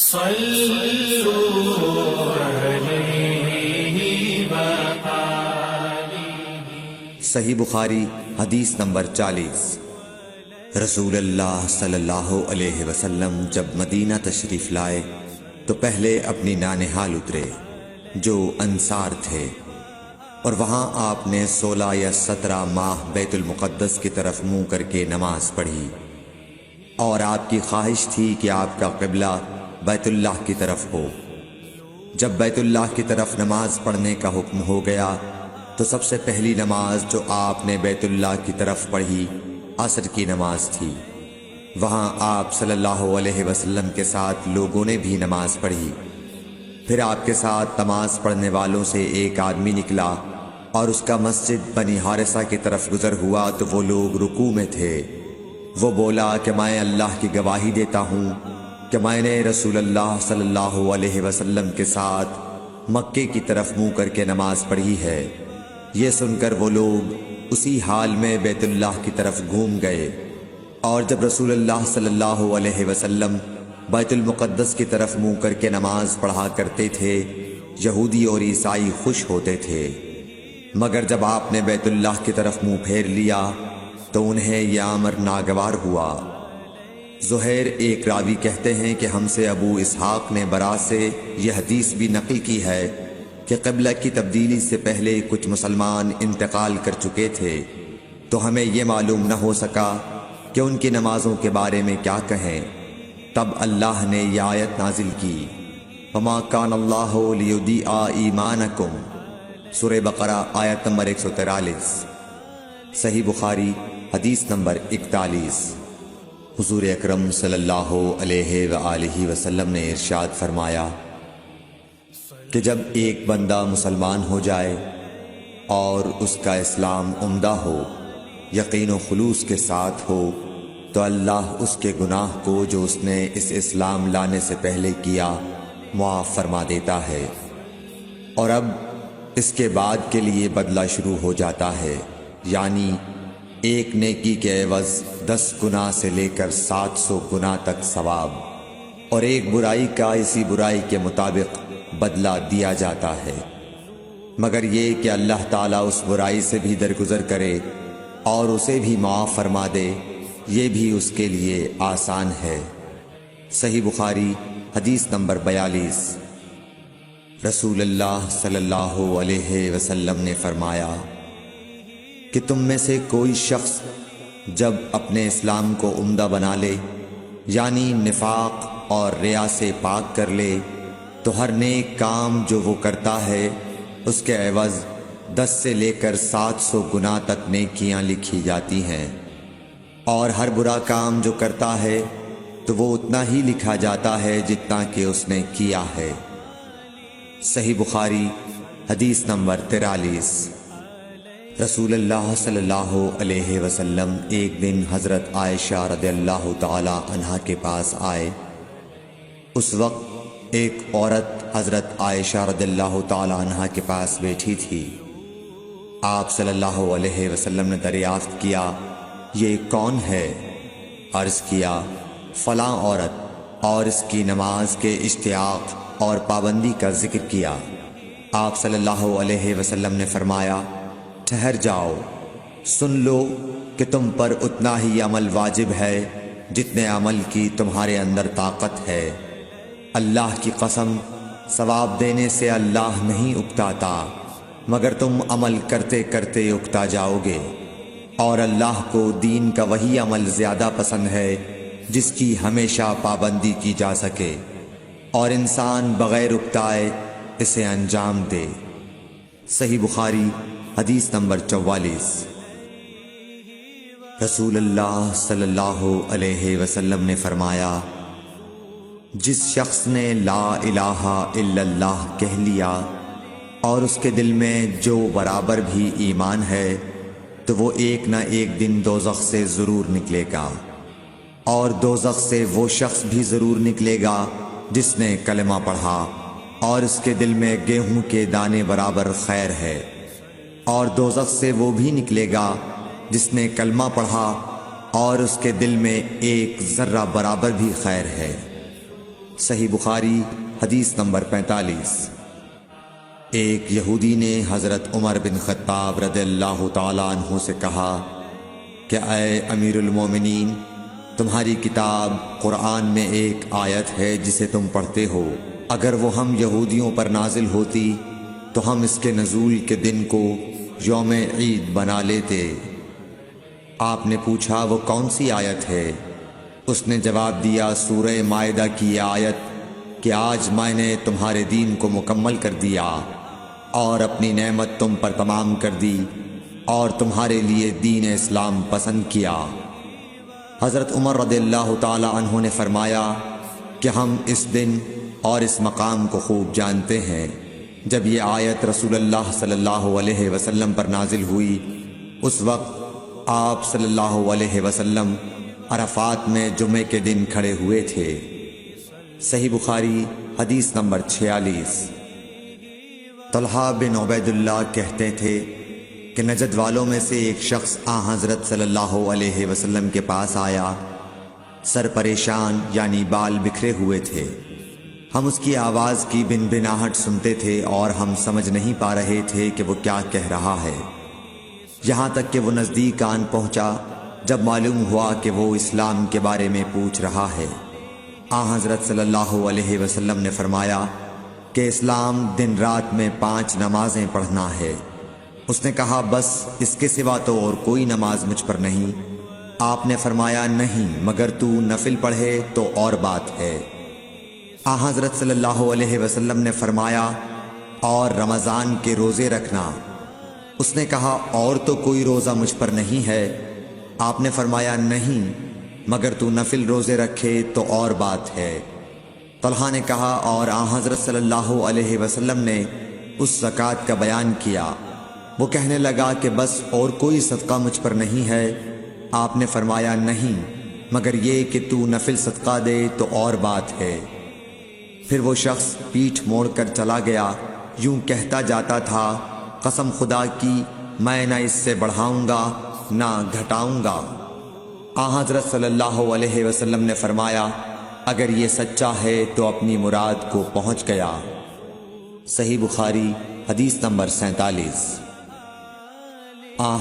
صحیح بخاری حدیث نمبر 40۔ رسول اللہ صلی اللہ علیہ وسلم جب مدینہ تشریف لائے تو پہلے اپنی نانہال اترے جو انصار تھے، اور وہاں آپ نے 16 یا 17 ماہ بیت المقدس کی طرف منہ کر کے نماز پڑھی، اور آپ کی خواہش تھی کہ آپ کا قبلہ بیت اللہ کی طرف ہو۔ جب بیت اللہ کی طرف نماز پڑھنے کا حکم ہو گیا تو سب سے پہلی نماز جو آپ نے بیت اللہ کی طرف پڑھی عصر کی نماز تھی۔ وہاں آپ صلی اللہ علیہ وسلم کے ساتھ لوگوں نے بھی نماز پڑھی۔ پھر آپ کے ساتھ نماز پڑھنے والوں سے ایک آدمی نکلا اور اس کا مسجد بنی حارثہ کی طرف گزر ہوا تو وہ لوگ رکوع میں تھے۔ وہ بولا کہ میں اللہ کی گواہی دیتا ہوں کہ میں نے رسول اللہ صلی اللہ علیہ وسلم کے ساتھ مکے کی طرف منہ کر کے نماز پڑھی ہے۔ یہ سن کر وہ لوگ اسی حال میں بیت اللہ کی طرف گھوم گئے، اور جب رسول اللہ صلی اللہ علیہ وسلم بیت المقدس کی طرف منہ کر کے نماز پڑھا کرتے تھے، یہودی اور عیسائی خوش ہوتے تھے، مگر جب آپ نے بیت اللہ کی طرف منہ پھیر لیا تو انہیں یہ امر ناگوار ہوا۔ زہیر ایک راوی کہتے ہیں کہ ہم سے ابو اسحاق نے برا سے یہ حدیث بھی نقل کی ہے کہ قبلہ کی تبدیلی سے پہلے کچھ مسلمان انتقال کر چکے تھے، تو ہمیں یہ معلوم نہ ہو سکا کہ ان کی نمازوں کے بارے میں کیا کہیں۔ تب اللہ نے یہ آیت نازل کی، وَمَا كَانَ اللَّهُ لِيُضِيعَ إِيمَانَكُمْ، سورہ بقرہ آیت نمبر 143۔ صحیح بخاری حدیث نمبر 41۔ حضور اکرم صلی اللہ علیہ وآلہ وسلم نے ارشاد فرمایا کہ جب ایک بندہ مسلمان ہو جائے اور اس کا اسلام عمدہ ہو، یقین و خلوص کے ساتھ ہو، تو اللہ اس کے گناہ کو جو اس نے اس اسلام لانے سے پہلے کیا معاف فرما دیتا ہے، اور اب اس کے بعد کے لیے بدلہ شروع ہو جاتا ہے، یعنی ایک نیکی کے عوض 10 گناہ سے لے کر 700 گناہ تک ثواب، اور ایک برائی کا اسی برائی کے مطابق بدلہ دیا جاتا ہے، مگر یہ کہ اللہ تعالیٰ اس برائی سے بھی درگزر کرے اور اسے بھی معاف فرما دے، یہ بھی اس کے لیے آسان ہے۔ صحیح بخاری حدیث نمبر 42۔ رسول اللہ صلی اللہ علیہ وسلم نے فرمایا کہ تم میں سے کوئی شخص جب اپنے اسلام کو عمدہ بنا لے، یعنی نفاق اور ریا سے پاک کر لے، تو ہر نیک کام جو وہ کرتا ہے اس کے عوض 10 سے لے کر 700 گناہ تک نیکیاں لکھی جاتی ہیں، اور ہر برا کام جو کرتا ہے تو وہ اتنا ہی لکھا جاتا ہے جتنا کہ اس نے کیا ہے۔ صحیح بخاری حدیث نمبر 43۔ رسول اللہ صلی اللہ علیہ وسلم ایک دن حضرت عائشہ رضی اللہ تعالی عنہا کے پاس آئے۔ اس وقت ایک عورت حضرت عائشہ رضی اللہ تعالی عنہا کے پاس بیٹھی تھی۔ آپ صلی اللہ علیہ وسلم نے دریافت کیا، یہ کون ہے؟ عرض کیا، فلاں عورت، اور اس کی نماز کے اشتیاق اور پابندی کا ذکر کیا۔ آپ صلی اللہ علیہ وسلم نے فرمایا، ٹھہر جاؤ، سن لو کہ تم پر اتنا ہی عمل واجب ہے جتنے عمل کی تمہارے اندر طاقت ہے۔ اللہ کی قسم، ثواب دینے سے اللہ نہیں اکتاتا، مگر تم عمل کرتے کرتے اکتا جاؤ گے، اور اللہ کو دین کا وہی عمل زیادہ پسند ہے جس کی ہمیشہ پابندی کی جا سکے، اور انسان بغیر اکتائے اسے انجام دے۔ صحیح بخاری حدیث نمبر 44۔ رسول اللہ صلی اللہ علیہ وسلم نے فرمایا، جس شخص نے لا الہ الا اللہ کہہ لیا اور اس کے دل میں جو برابر بھی ایمان ہے، تو وہ ایک نہ ایک دن دوزخ سے ضرور نکلے گا، اور دوزخ سے وہ شخص بھی ضرور نکلے گا جس نے کلمہ پڑھا اور اس کے دل میں گیہوں کے دانے برابر خیر ہے، اور دوزخ سے وہ بھی نکلے گا جس نے کلمہ پڑھا اور اس کے دل میں ایک ذرہ برابر بھی خیر ہے۔ صحیح بخاری حدیث نمبر 45۔ ایک یہودی نے حضرت عمر بن خطاب رضی اللہ تعالیٰ عنہ سے کہا کہ اے امیر المومنین، تمہاری کتاب قرآن میں ایک آیت ہے جسے تم پڑھتے ہو، اگر وہ ہم یہودیوں پر نازل ہوتی تو ہم اس کے نزول کے دن کو یوم عید بنا لیتے۔ آپ نے پوچھا وہ کون سی آیت ہے؟ اس نے جواب دیا سورہ مائدہ کی آیت کہ آج میں نے تمہارے دین کو مکمل کر دیا اور اپنی نعمت تم پر تمام کر دی اور تمہارے لیے دین اسلام پسند کیا۔ حضرت عمر رضی اللہ تعالی عنہ نے فرمایا کہ ہم اس دن اور اس مقام کو خوب جانتے ہیں۔ جب یہ آیت رسول اللہ صلی اللہ علیہ وسلم پر نازل ہوئی، اس وقت آپ صلی اللہ علیہ وسلم عرفات میں جمعے کے دن کھڑے ہوئے تھے۔ صحیح بخاری حدیث نمبر 46۔ طلحہ بن عبید اللہ کہتے تھے کہ نجد والوں میں سے ایک شخص حضرت صلی اللہ علیہ وسلم کے پاس آیا، سر پریشان یعنی بال بکھرے ہوئے تھے۔ ہم اس کی آواز کی بن بناہٹ سنتے تھے اور ہم سمجھ نہیں پا رہے تھے کہ وہ کیا کہہ رہا ہے، یہاں تک کہ وہ نزدیک آن پہنچا جب معلوم ہوا کہ وہ اسلام کے بارے میں پوچھ رہا ہے۔ حضرت صلی اللہ علیہ وسلم نے فرمایا کہ اسلام دن رات میں 5 نمازیں پڑھنا ہے۔ اس نے کہا بس اس کے سوا تو اور کوئی نماز مجھ پر نہیں۔ آپ نے فرمایا نہیں، مگر تو نفل پڑھے تو اور بات ہے۔ حضرت صلی اللہ علیہ وسلم نے فرمایا اور رمضان کے روزے رکھنا۔ اس نے کہا اور تو کوئی روزہ مجھ پر نہیں ہے۔ آپ نے فرمایا نہیں، مگر تو نفل روزے رکھے تو اور بات ہے۔ طلحہ نے کہا اور حضرت صلی اللہ علیہ وسلم نے اس زکوٰۃ کا بیان کیا۔ وہ کہنے لگا کہ بس اور کوئی صدقہ مجھ پر نہیں ہے۔ آپ نے فرمایا نہیں، مگر یہ کہ تو نفل صدقہ دے تو اور بات ہے۔ پھر وہ شخص پیٹھ موڑ کر چلا گیا، یوں کہتا جاتا تھا قسم خدا کی میں نہ اس سے بڑھاؤں گا نہ گھٹاؤں گا۔ حضرت صلی اللہ علیہ وسلم نے فرمایا اگر یہ سچا ہے تو اپنی مراد کو پہنچ گیا۔ صحیح بخاری حدیث نمبر 47۔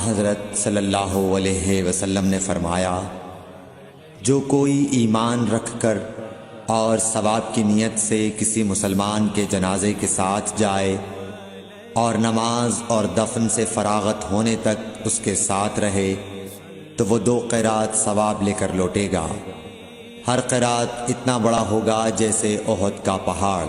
حضرت صلی اللہ علیہ وسلم نے فرمایا جو کوئی ایمان رکھ کر اور ثواب کی نیت سے کسی مسلمان کے جنازے کے ساتھ جائے اور نماز اور دفن سے فراغت ہونے تک اس کے ساتھ رہے تو وہ 2 قیرات ثواب لے کر لوٹے گا۔ ہر قیرات اتنا بڑا ہوگا جیسے احد کا پہاڑ۔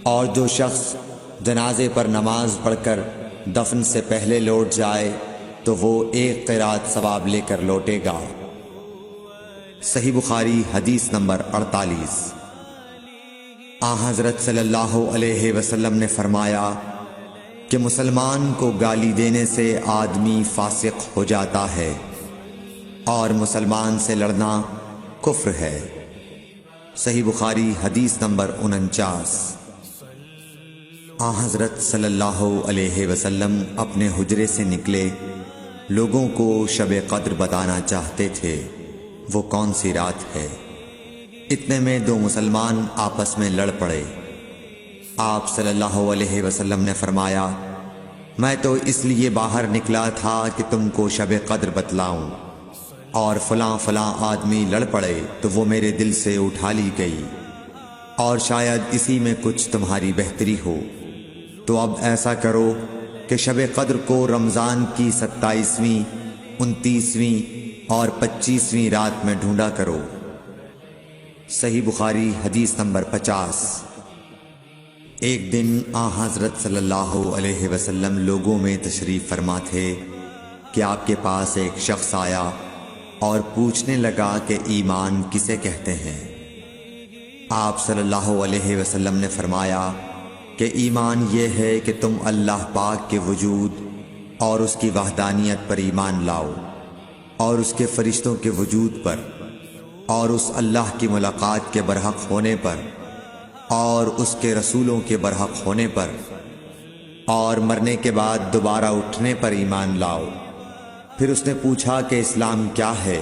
اور جو شخص جنازے پر نماز پڑھ کر دفن سے پہلے لوٹ جائے تو وہ 1 قیرات ثواب لے کر لوٹے گا۔ صحیح بخاری حدیث نمبر 48۔ حضرت صلی اللہ علیہ وسلم نے فرمایا کہ مسلمان کو گالی دینے سے آدمی فاسق ہو جاتا ہے اور مسلمان سے لڑنا کفر ہے۔ صحیح بخاری حدیث نمبر 49۔ حضرت صلی اللہ علیہ وسلم اپنے حجرے سے نکلے، لوگوں کو شب قدر بتانا چاہتے تھے وہ کون سی رات ہے۔ اتنے میں 2 مسلمان آپس میں لڑ پڑے۔ آپ صلی اللہ علیہ وسلم نے فرمایا میں تو اس لیے باہر نکلا تھا کہ تم کو شب قدر بتلاؤں، اور فلاں فلاں آدمی لڑ پڑے تو وہ میرے دل سے اٹھا لی گئی، اور شاید اسی میں کچھ تمہاری بہتری ہو۔ تو اب ایسا کرو کہ شب قدر کو رمضان کی 27ویں، 29ویں اور 25ویں رات میں ڈھونڈا کرو۔ صحیح بخاری حدیث نمبر 50۔ ایک دن حضرت صلی اللہ علیہ وسلم لوگوں میں تشریف فرما تھے کہ آپ کے پاس ایک شخص آیا اور پوچھنے لگا کہ ایمان کسے کہتے ہیں۔ آپ صلی اللہ علیہ وسلم نے فرمایا کہ ایمان یہ ہے کہ تم اللہ پاک کے وجود اور اس کی وحدانیت پر ایمان لاؤ، اور اس کے فرشتوں کے وجود پر، اور اس اللہ کی ملاقات کے برحق ہونے پر، اور اس کے رسولوں کے برحق ہونے پر، اور مرنے کے بعد دوبارہ اٹھنے پر ایمان لاؤ۔ پھر اس نے پوچھا کہ اسلام کیا ہے؟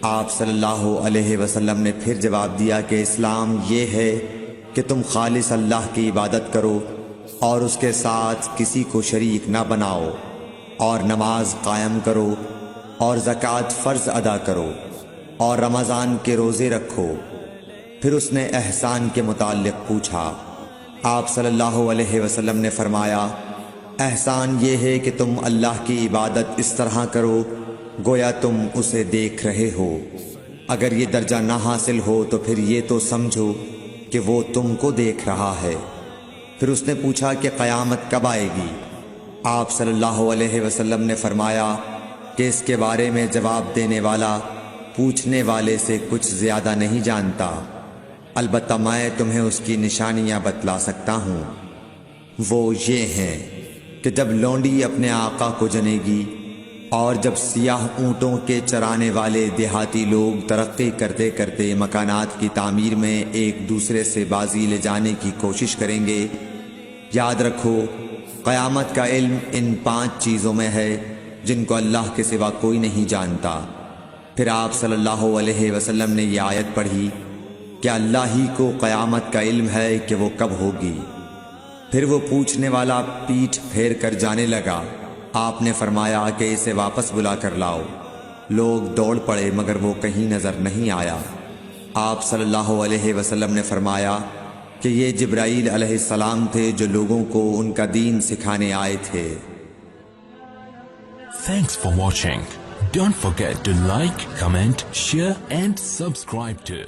آپ صلی اللہ علیہ وسلم نے پھر جواب دیا کہ اسلام یہ ہے کہ تم خالص اللہ کی عبادت کرو اور اس کے ساتھ کسی کو شریک نہ بناؤ، اور نماز قائم کرو اور زکوٰۃ فرض ادا کرو اور رمضان کے روزے رکھو۔ پھر اس نے احسان کے متعلق پوچھا۔ آپ صلی اللہ علیہ وسلم نے فرمایا، احسان یہ ہے کہ تم اللہ کی عبادت اس طرح کرو گویا تم اسے دیکھ رہے ہو۔ اگر یہ درجہ نہ حاصل ہو تو پھر یہ تو سمجھو کہ وہ تم کو دیکھ رہا ہے۔ پھر اس نے پوچھا کہ قیامت کب آئے گی؟ آپ صلی اللہ علیہ وسلم نے فرمایا کہ اس کے بارے میں جواب دینے والا پوچھنے والے سے کچھ زیادہ نہیں جانتا، البتہ میں تمہیں اس کی نشانیاں بتلا سکتا ہوں۔ وہ یہ ہیں کہ جب لونڈی اپنے آقا کو جنے گی، اور جب سیاہ اونٹوں کے چرانے والے دیہاتی لوگ ترقی کرتے کرتے مکانات کی تعمیر میں ایک دوسرے سے بازی لے جانے کی کوشش کریں گے، یاد رکھو قیامت کا علم ان 5 چیزوں میں ہے جن کو اللہ کے سوا کوئی نہیں جانتا۔ پھر آپ صلی اللہ علیہ وسلم نے یہ آیت پڑھی کہ اللہ ہی کو قیامت کا علم ہے کہ وہ کب ہوگی۔ پھر وہ پوچھنے والا پیٹھ پھیر کر جانے لگا۔ آپ نے فرمایا کہ اسے واپس بلا کر لاؤ۔ لوگ دوڑ پڑے مگر وہ کہیں نظر نہیں آیا۔ آپ صلی اللہ علیہ وسلم نے فرمایا کہ یہ جبرائیل علیہ السلام تھے جو لوگوں کو ان کا دین سکھانے آئے تھے۔ Thanks for watching. Don't forget to like, comment, share and subscribe to